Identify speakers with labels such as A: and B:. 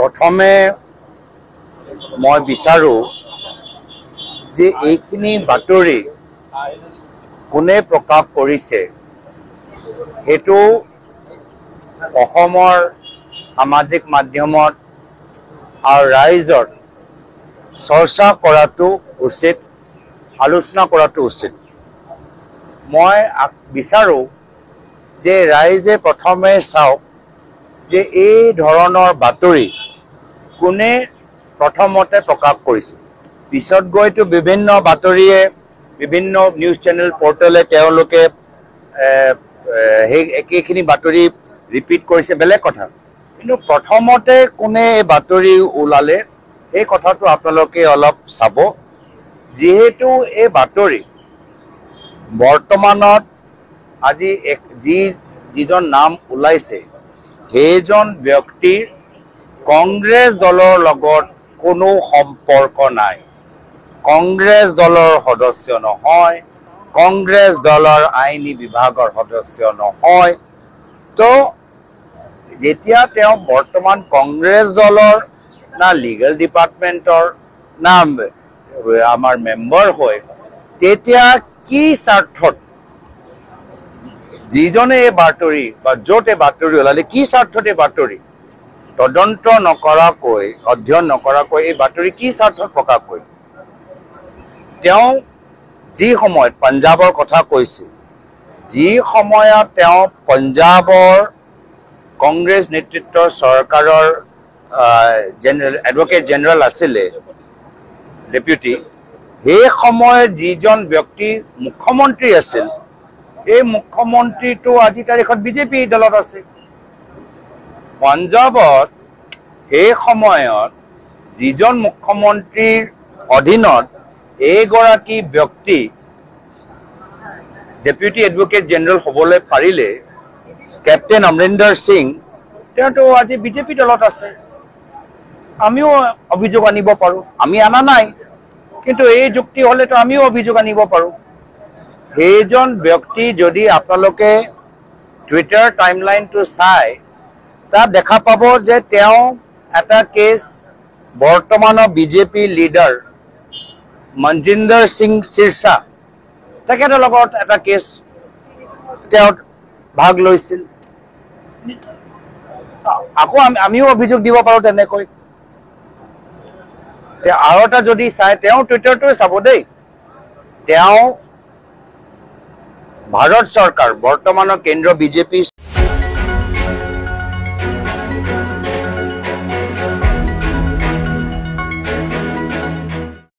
A: প্ৰথমে মই বিচাৰো যে এইখিনি বাতৰি কোনে প্ৰকাশ কৰিছে হেতু অসমৰ সামাজিক মাধ্যমত আৰু ৰাইজৰ চৰ্চা কৰাটো উচিত, আলোচনা কৰাটো উচিত। মই বিচাৰো যে ৰাইজে প্ৰথমে চাওক যে এই ধৰণৰ বাতৰি কোনে প্ৰথমতে প্ৰকাশ কৰিছে। পিছত গৈতো বিভিন্ন বাতৰিয়ে বিভিন্ন নিউজ চেনেল পৰ্টেলে তেওঁলোকে সেই একেখিনি বাতৰি ৰিপিট কৰিছে, বেলেগ কথা। কিন্তু প্ৰথমতে কোনে এই বাতৰি ওলালে এই কথাটো আপোনালোকে অলপ চাব। যিহেতু এই বাতৰি বৰ্তমানত আজি যিজন নাম ওলাইছে সেইজন ব্যক্তিৰ কংগ্ৰেছ দলৰ লগত কোনো সম্পৰ্ক নাই, কংগ্ৰেছ দলৰ সদস্য নহয়, কংগ্ৰেছ দলৰ আইনী বিভাগৰ সদস্য নহয়। তো যেতিয়া তেওঁ বৰ্তমান কংগ্ৰেছ দলৰ না লিগেল ডিপাৰ্টমেণ্টৰ না আমাৰ মেম্বাৰ হয়, তেতিয়া কি স্বাৰ্থত যিজনে এই বাতৰি বা য'ত এই বাতৰি ওলালে কি স্বাৰ্থত এই বাতৰি তদন্ত নকৰাকৈ, অধ্যয়ন নকৰাকৈ এই বাতৰি কি স্বাৰ্থত প্ৰকাশ কৰিলে? তেওঁ যি সময়ত পঞ্জাৱৰ কথা কৈছে, যি সময়ত তেওঁ পঞ্জাৱৰ কংগ্ৰেছ নেতৃত্বৰ চৰকাৰৰ এডভোকেট জেনেৰেল আছিলে ডেপুটি, সেই সময়ত যিজন ব্যক্তি মুখ্যমন্ত্ৰী আছিল এই মুখ্যমন্ত্ৰীটো আজি তাৰিখত বিজেপি দলত আছে। পঞ্জাৱত সেই সময়ত যিজন মুখ্যমন্ত্ৰীৰ অধীনত এইগৰাকী ব্যক্তি ডেপুটি এডভোকেট জেনেৰেল হ'বলৈ পাৰিলে, কেপ্টেইন অমৰিন্দৰ সিং, তেওঁতো আজি বিজেপি দলত আছে। আমিও অভিযোগ আনিব পাৰোঁ, আমি অনা নাই, কিন্তু এই যুক্তি হ'লেতো আমিও অভিযোগ আনিব পাৰোঁ। সেইজন ব্যক্তি যদি আপোনালোকে টুইটাৰ টাইমলাইনটো চাই তাত দেখা পাব যে তেওঁ এটা কেছ বৰ্তমানৰ বিজেপি লিডাৰ মনজিন্দৰ সিং সিৰসা তেখেতৰ লগত এটা কেছ তেওঁ ভাগ লৈছিল। আকৌ আমিও অভিযোগ দিব পাৰোঁ তেনেকৈ। আৰু এটা যদি চাই তেওঁ টুইটাৰটোৱে চাব দেই, তেওঁ ভাৰত চৰকাৰ বৰ্তমানৰ কেন্দ্ৰীয় বিজেপি